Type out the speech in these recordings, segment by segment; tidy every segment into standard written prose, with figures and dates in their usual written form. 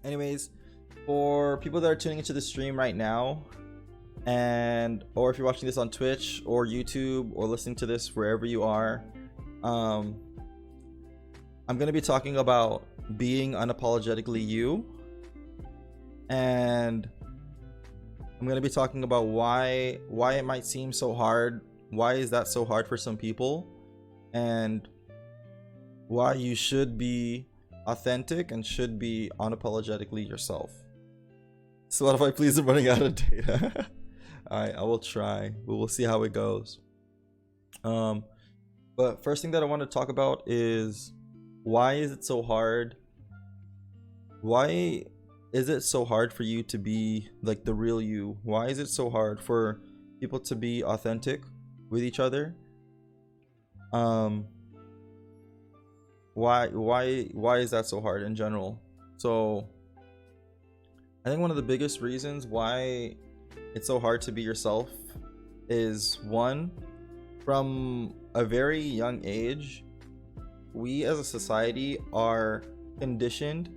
Anyways, for people that are tuning into the stream right now, or if you're watching this on Twitch or YouTube or listening to this wherever you are, I'm going to be talking about being unapologetically you, and I'm going to be talking about why it might seem so hard. Why is that so hard for some people, and why you should be authentic and should be unapologetically yourself. Spotify, please, I'm running out of data. Alright, I will try, but we'll see how it goes. But first thing that I want to talk about is, why is it so hard? Why is it so hard for you to be like the real you? Why is it so hard for people to be authentic with each other? Why is that so hard in general? So I think one of the biggest reasons why it's so hard to be yourself is, one, from a very young age, we as a society are conditioned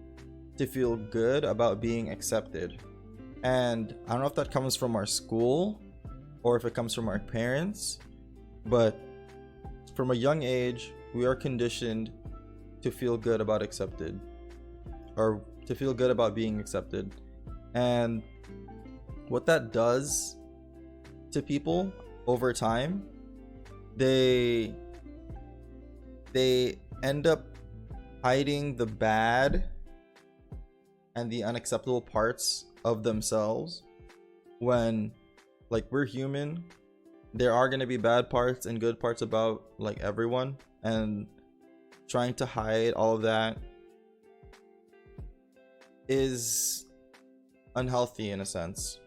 to feel good about being accepted. And I don't know if that comes from our school or if it comes from our parents, but from a young age, we are conditioned to feel good about accepted, or to feel good about being accepted. And what that does to people over time, they end up hiding the bad and the unacceptable parts of themselves. When, like, we're human, there are going to be bad parts and good parts about like everyone, and trying to hide all of that is unhealthy in a sense.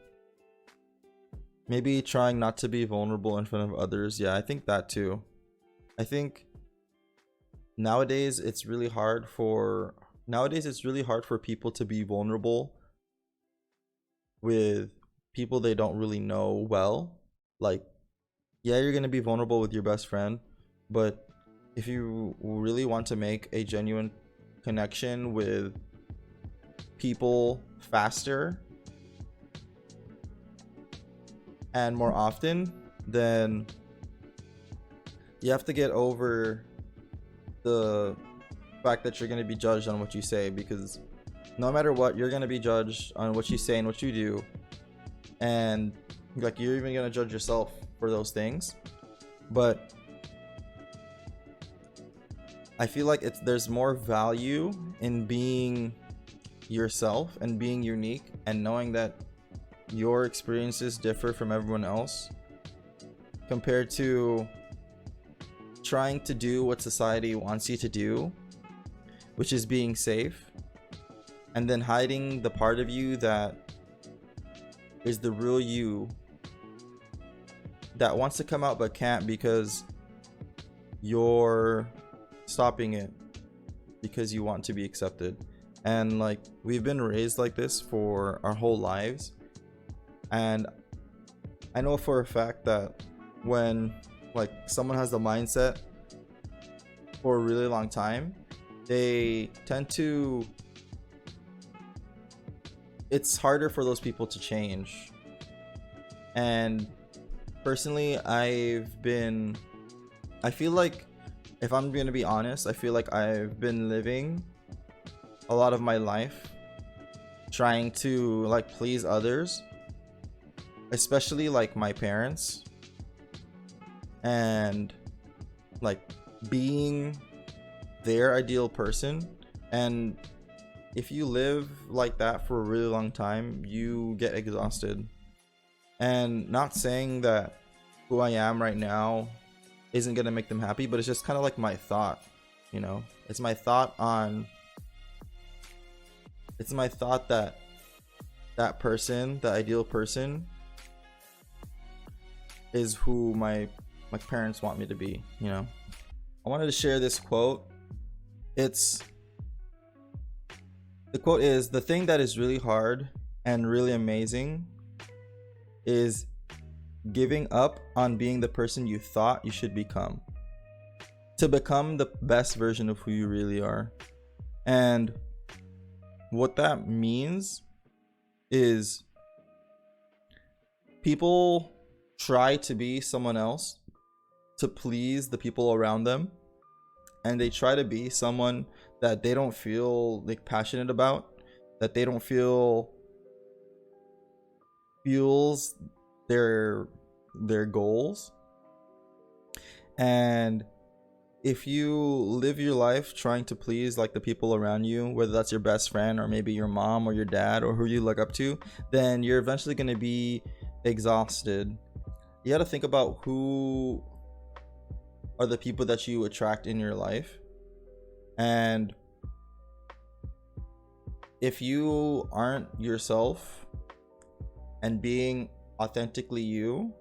Maybe trying not to be vulnerable in front of others. Yeah, I think that too. I think nowadays it's really hard for people to be vulnerable with people they don't really know well. Like, yeah, you're going to be vulnerable with your best friend, but if you really want to make a genuine connection with people faster and more often, then you have to get over the fact that you're going to be judged on what you say, because no matter what, you're going to be judged on what you say and what you do, and like, you're even going to judge yourself for those things. But I feel like there's more value in being yourself and being unique, and knowing that your experiences differ from everyone else, compared to trying to do what society wants you to do, which is being safe, and then hiding the part of you that is the real you, that wants to come out but can't because you're stopping it because you want to be accepted. And like, we've been raised like this for our whole lives, and I know for a fact that when like someone has the mindset for a really long time, they tend to, it's harder for those people to change. And personally, I feel like, if I'm going to be honest, I feel like I've been living a lot of my life trying to like please others, especially like my parents, and like being their ideal person. And if you live like that for a really long time, you get exhausted. And not saying that who I am right now isn't gonna make them happy, but it's just kind of like my thought, you know? It's my thought that that person, the ideal person, is who my parents want me to be, you know? I wanted to share this quote. The quote is, "The thing that is really hard and really amazing is giving up on being the person you thought you should become, to become the best version of who you really are." And what that means is people try to be someone else to please the people around them, and they try to be someone that they don't feel like passionate about, that they don't feel fuels their goals. And if you live your life trying to please like the people around you, whether that's your best friend or maybe your mom or your dad or who you look up to, then you're eventually going to be exhausted. You got to think about who are the people that you attract in your life. And if you aren't yourself and being authentically you,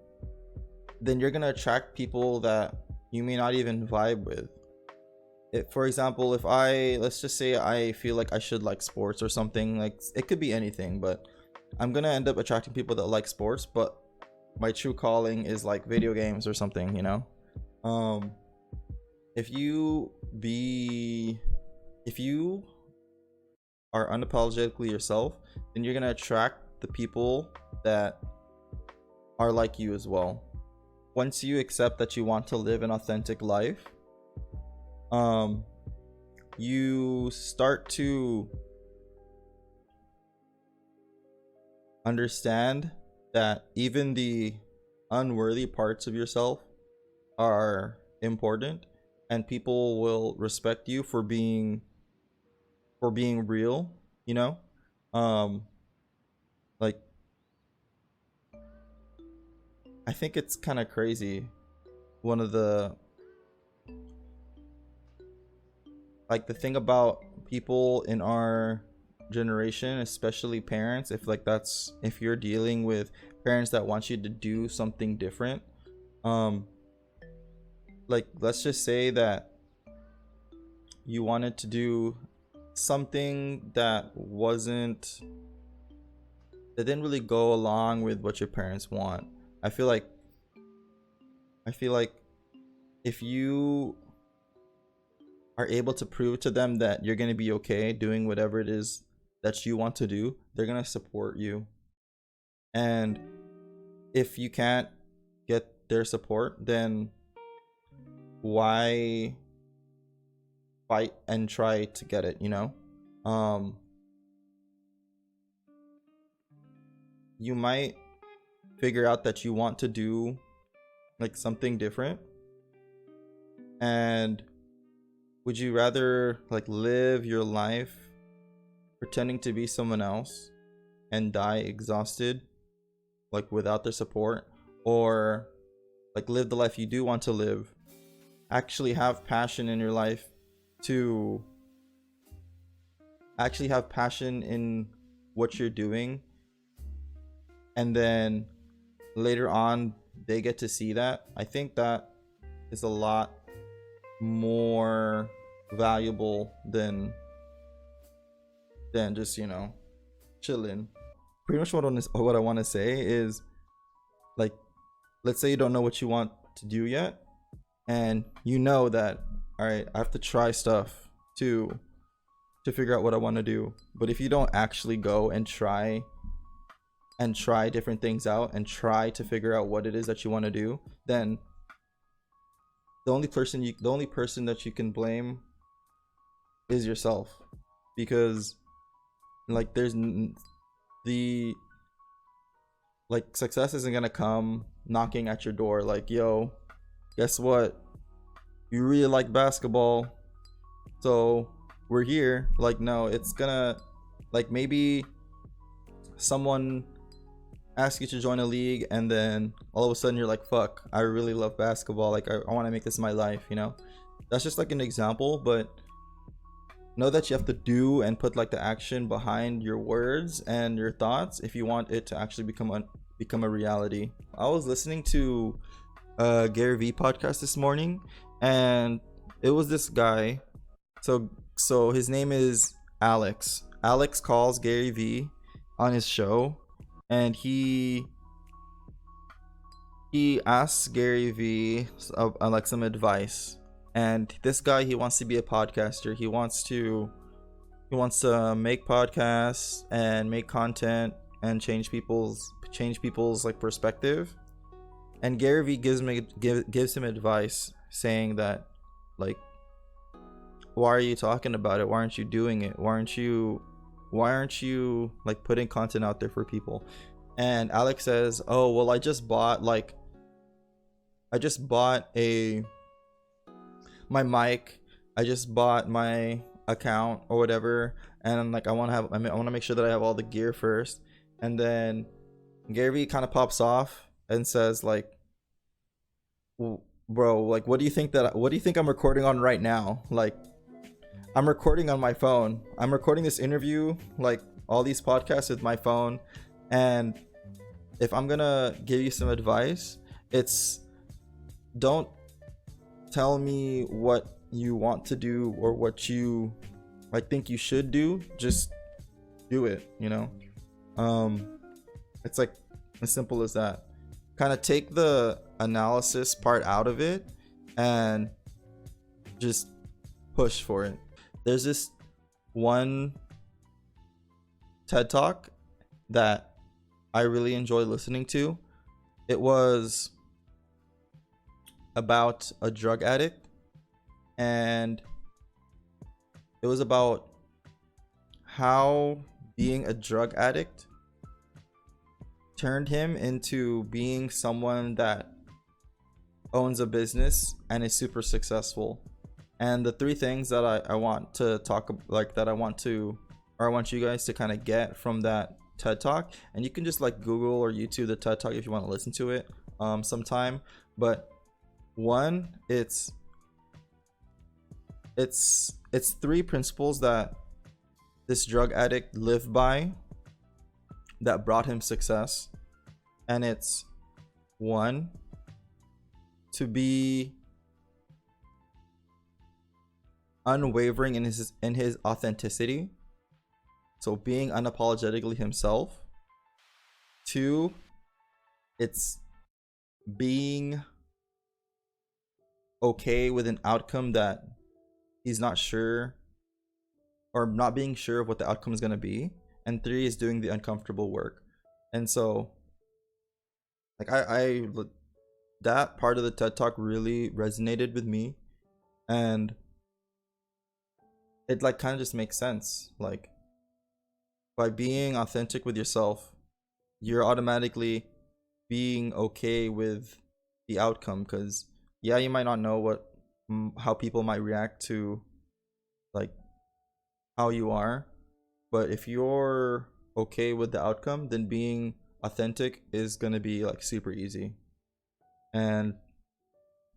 then you're going to attract people that you may not even vibe with. For example, if let's just say I feel like I should like sports or something, like it could be anything, but I'm going to end up attracting people that like sports, but my true calling is like video games or something, you know? If you are unapologetically yourself, then you're going to attract the people that are like you as well. Once you accept that you want to live an authentic life, you start to understand that even the unworthy parts of yourself are important, and people will respect you for being real, you know? Like, I think it's kind of crazy. One of the like the thing about people in our generation, especially parents, if you're dealing with parents that want you to do something different, like let's just say that you wanted to do something that didn't really go along with what your parents want. I feel like if you are able to prove to them that you're going to be okay doing whatever it is that you want to do, they're going to support you. And if you can't get their support, then why fight and try to get it, you know? You might figure out that you want to do like something different, and would you rather like live your life pretending to be someone else and die exhausted, like without their support, or like live the life you do want to live, actually have passion in your life, to actually have passion in what you're doing, and then later on they get to see that? I think that is a lot more valuable than just, you know, chilling. Pretty much what I want to say is, like, let's say you don't know what you want to do yet, and you know that, all right, I have to try stuff to figure out what I want to do. But if you don't actually go and try different things out and try to figure out what it is that you want to do, then the only person that you can blame is yourself. Because like success isn't gonna come knocking at your door like, yo, guess what, you really like basketball, so we're here. Like, no, it's gonna, like, maybe someone asks you to join a league, and then all of a sudden you're like, fuck, I really love basketball, like I want to make this my life, you know? That's just like an example, but know that you have to do and put like the action behind your words and your thoughts if you want it to actually become a reality. I was listening to Gary V podcast this morning, and it was this guy. So his name is Alex. Alex calls Gary V on his show, and he asks Gary V like some advice. And this guy, he wants to be a podcaster. He wants to He wants to make podcasts and make content and change people's like perspective. And Gary Vee gives him advice saying that, like, why are you talking about it? Why aren't you doing it? Why aren't you like putting content out there for people? And Alex says, oh well, I just bought my mic, I just bought my account or whatever, and like I want to make sure that I have all the gear first. And then Gary Vee kind of pops off and says, like, bro, like, what do you think I'm recording on right now? Like, I'm recording on my phone. I'm recording this interview, like all these podcasts, with my phone. And if I'm gonna give you some advice, it's, don't tell me what you want to do or what you like think you should do. Just do it, you know? It's like as simple as that. Kind of take the analysis part out of it and just push for it. There's this one TED Talk that I really enjoy listening to. It was about a drug addict, and it was about how being a drug addict turned him into being someone that owns a business and is super successful. And the three things that I want to talk, like, that I want you guys to kind of get from that TED Talk, and you can just like Google or YouTube the TED Talk if you want to listen to it sometime. But one, it's three principles that this drug addict lived by that brought him success. And it's, one, to be unwavering in his authenticity, so being unapologetically himself. Two, it's being okay with an outcome that he's not sure, or not being sure of what the outcome is going to be. And three is doing the uncomfortable work. And so, like, I that part of the TED Talk really resonated with me, and it like kind of just makes sense. Like, by being authentic with yourself, you're automatically being okay with the outcome. Because yeah, you might not know how people might react to like how you are, but if you're okay with the outcome, then being authentic is gonna be like super easy. And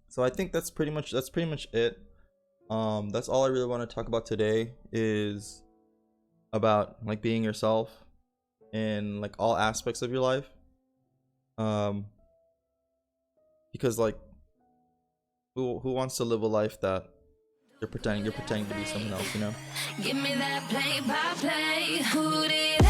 so I think that's pretty much it. That's all I really want to talk about today, is about like being yourself in like all aspects of your life. Because like, who wants to live a life that you're pretending to be someone else, you know? Give me that play by play. Who did